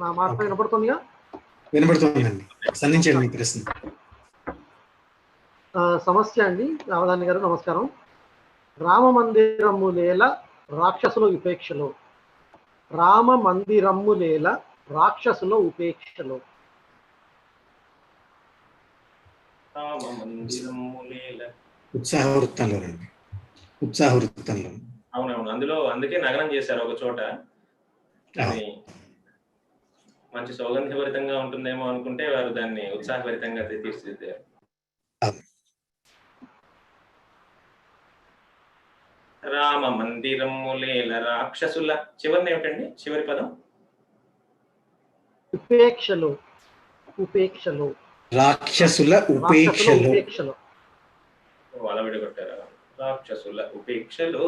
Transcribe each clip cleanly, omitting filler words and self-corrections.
నా మాట వినపడుతుందిగా? వినపడుతుందండి. సంధించండి మీ ప్రశ్న. సమస్య అండి. రామదాని గారు నమస్కారం. రామ మందిరములేల రాక్షసుల ఉపేక్షలో. రామ మందిరములేల రాక్షసుల ఉపేక్షలో. ఉత్సాహవృత్తంలో రండి. ఉత్సాహవృత్తంలో. అవునవును, అందులో అందుకే నగరం చేశారు ఒక చోట. అది మంచి సౌగంధభరితంగా ఉంటుందేమో అనుకుంటే వారు దాన్ని ఉత్సాహభరితంగా తీర్చిదిద్దారు. రామ మందిరములేల రాక్షసుల చివరిని ఏమిటండి? చివరి పదం ఉపేక్షలో. ఉపేక్షలో. రాక్షసుల ఉపేక్షలో. అలా విడగొట్టారా? రాక్షసుల ఉపేక్షలో,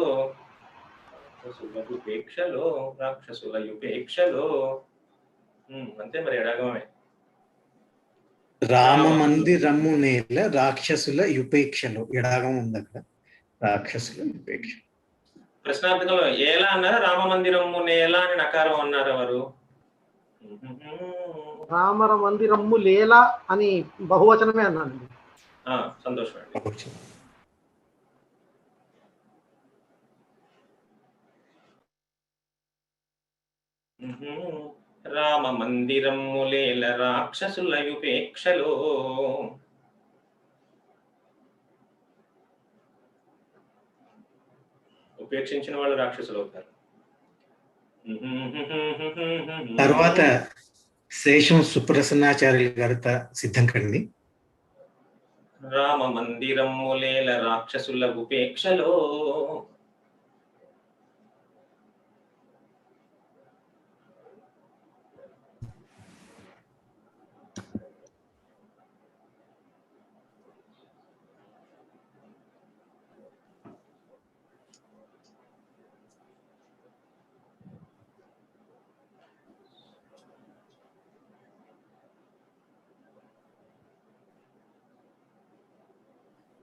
ఉపేక్షలో, రాక్షసుల ఉపేక్షలో. అంతే మరి, ఎడాగమే. రామ మందిరము నేల రాక్షసుల ఉపేక్షలో. ఎడాగం ఉంది అక్కడ. రాక్షసుల ఉపేక్ష. ప్రశ్నార్థకంలో ఏలా అన్నారా? రామ మందిరము నేల అని నకారం అన్నారు ఎవరు? రామర మందిరము లేలా అని బహువచనమే అన్నానండి. సంతోషం అండి. రామ మందిరములేల రాక్షసుల ఉపేక్షలో. ఉపేక్షించిన వాళ్ళు రాక్షసులు అవుతారు. తర్వాత శేషం సుప్రసన్నాచార్యులు గారితో సిద్ధం కండి. రామ మందిరములేల రాక్షసుల ఉపేక్షలో.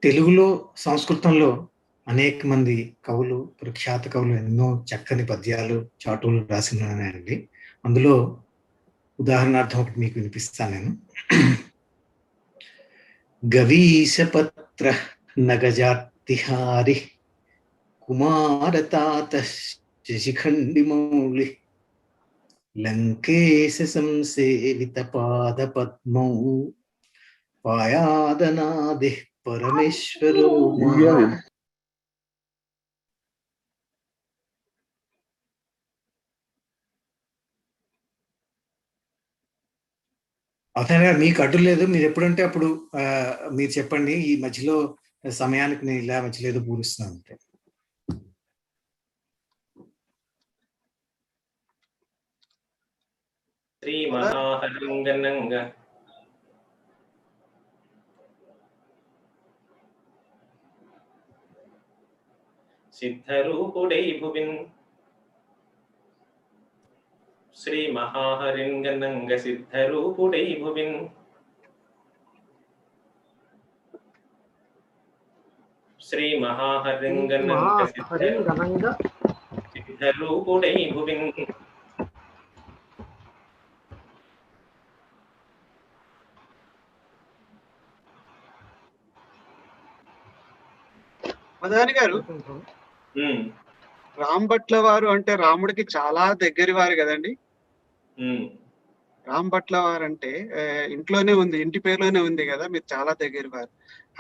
తెలుగులో సంస్కృతంలో అనేక మంది కవులు, ప్రఖ్యాత కవులు ఎన్నో చక్కని పద్యాలు, చాటులు రాసినాయండి. అందులో ఉదాహరణార్థం ఒకటి మీకు వినిపిస్తాను నేను. గవీశపత్ర నగజాతిహారి కుమారతాత శశిఖండి మౌళి లంకేశ సంసేవిత పాద పద్మౌ పాయాదనాది పరమేశ్వరో. అవుతారా? మీకు అడ్డు లేదు, మీరు ఎప్పుడంటే అప్పుడు మీరు చెప్పండి. ఈ మధ్యలో సమయానికి నేను ఇలా మధ్యలో ఏదో పూరుస్తున్నాను అంతే. శ్రీ మహాహరింగనంగ సిద్ధరూపుడై భువిన్. శ్రీ మహాహరింగనంగ సిద్ధరూపుడై భువిన్. శ్రీ మహాహరింగనంగ సిద్ధరూపుడై భువిన్. మదాని గారు, రాంభట్ల వారు అంటే రాముడికి చాలా దగ్గరి వారు కదండి. రాంభట్ల వారు అంటే ఇంట్లోనే ఉంది, ఇంటి పేరులోనే ఉంది కదా, మీరు చాలా దగ్గరి వారు.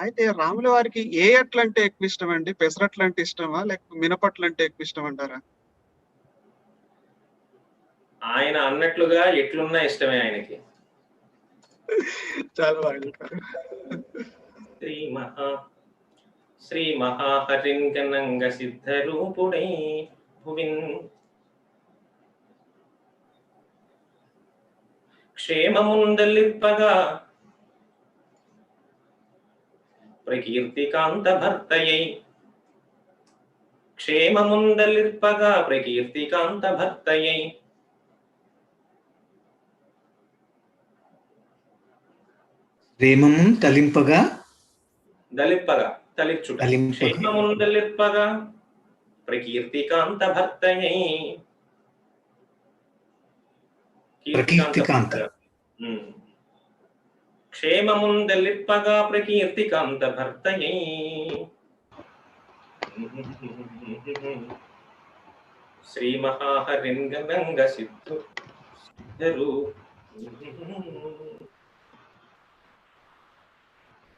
అయితే రాముల వారికి ఏ అట్లు అంటే ఎక్కువ ఇష్టం అండి? పెసరట్లు అంటే ఇష్టమా, లేకపోతే మినపట్లు అంటే ఎక్కువ ఇష్టం అంటారా? ఆయన అన్నట్లుగా ఎట్లున్నా ఇష్టమే ఆయనకి. చాలా బాగా చెప్పారు. శ్రీ మహాహరింగనంగ సిద్ధరూపుడై భువిన్. క్షేమముందలిర్పగా ప్రకీర్తికాంత భర్తయై. క్షేమముందలిర్పగా ప్రకీర్తికాంత భర్తయై. ప్రేమము తలింపగా తలిచ్చుట. క్షేమముందలిర్పగా ప్రకీర్తికాంత భర్తయై. ప్రకీర్తికాంత. క్షేమముందెల్లిప్పగా ప్రకీర్తికాంత భర్తయై శ్రీ మహాహరింగనంగ సిద్ధరు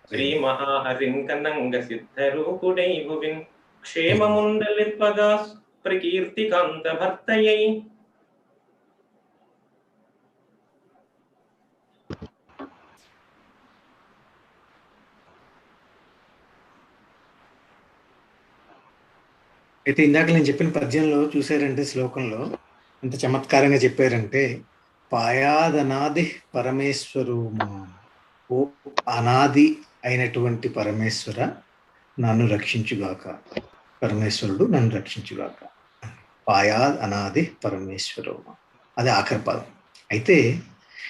శ్రీ మహాహరింగనంగ సిద్ధరూపుడై భువిన్ క్షేమముందెల్లిప్పగా ప్రకీర్తికాంత భర్తయై. అయితే ఇందాక నేను చెప్పిన పద్యంలో చూసారంటే శ్లోకంలో ఎంత చమత్కారంగా చెప్పారంటే పాయాదనాది పరమేశ్వరు ఓ అనాది అయినటువంటి పరమేశ్వర నన్ను రక్షించుగాక, పరమేశ్వరుడు నన్ను రక్షించుగాక. పాయాద్ అనాది పరమేశ్వరు, అది ఆఖరి పదం. అయితే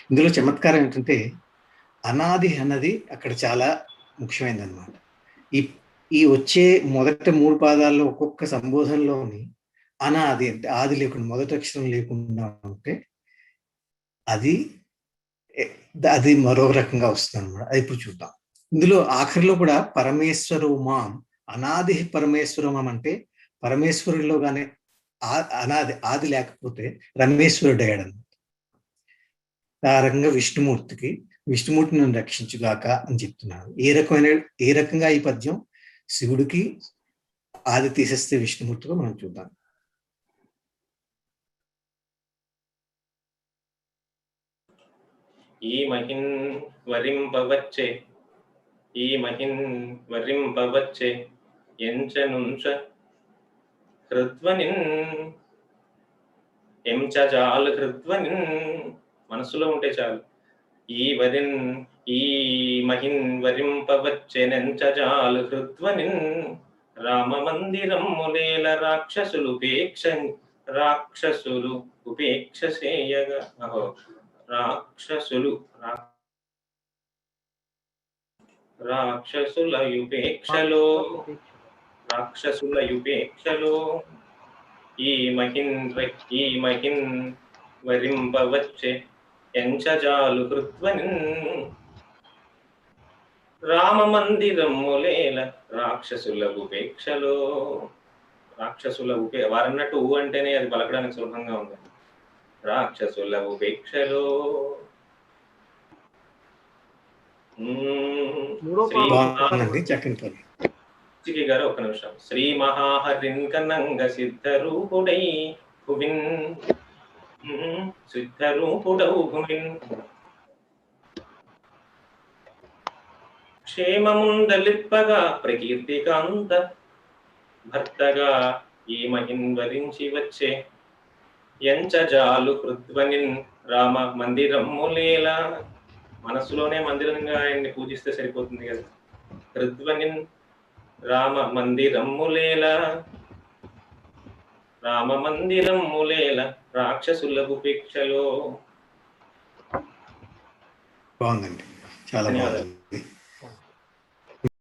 ఇందులో చమత్కారం ఏంటంటే అనాది అన్నది అక్కడ చాలా ముఖ్యమైనది అనమాట. ఈ వచ్చే మొదట 3 పాదాల్లో ఒక్కొక్క సంబోధనలోని అనాది అంటే ఆది లేకుండా, మొదటి అక్షరం లేకుండా ఉంటే అది మరో రకంగా వస్తుంది అనమాట. అది ఇప్పుడు చూద్దాం. ఇందులో ఆఖరిలో కూడా పరమేశ్వరోమాం, అనాది పరమేశ్వరోమాం అంటే పరమేశ్వరుడిలో కానీ అనాది ఆది లేకపోతే రమేశ్వరుడు అయ్యాడు అనమాట. ఆ రకంగా విష్ణుమూర్తిని నన్ను రక్షించుగాక అని చెప్తున్నాను. ఏ రకంగా ఈ పద్యం శివుడికి ఆది తీసేస్తే విష్ణుమూర్తిగా మనం చూద్దాం. ఈ మహిన్ వరింపవచ్చే ఎంచనుంచ హృద్వనిన్ ఎంచజాలు హృద్వనిన్, మనసులో ఉంటే చాలు. ఈ మహిన్ వరింపవచ్చెనెంచజాలు హృద్వనిన్ రామ మందిరమ్ములేల రాక్షసులు ఉపేక్షసేయగా రాక్షసుల యుపేక్షలో ఈ మహిన్ వరింపవచ్చే ఎంచజాలు హృద్వనిన్ రామ మందిరమ్ములేల రాక్షసుల ఉపేక్షలో. వారన్నట్టు అంటేనే అది పలకడానికి సులభంగా ఉంది. రాక్షసుల ఉపేక్షలో. గారు ఒక్క నిమిషం. శ్రీ మహాహరింకనంగ సిద్ధరూపుడై భువిన్ క్షేమముందలిప్పగా ప్రకీర్తికాంత భర్తగా ఈ మహిన్ వరించి వచ్చే ఎంచజాలు హృద్వనిన్ రామ మందిరమ్ములేలా. మనస్సులోనే మందిరంగా ఆయన్ని పూజిస్తే సరిపోతుంది కదా. హృద్వనిన్ రామ మందిరమ్ములేలా రాక్షసుల ఉపేక్షలో. బాగుందండి, చాలా బాగుంది.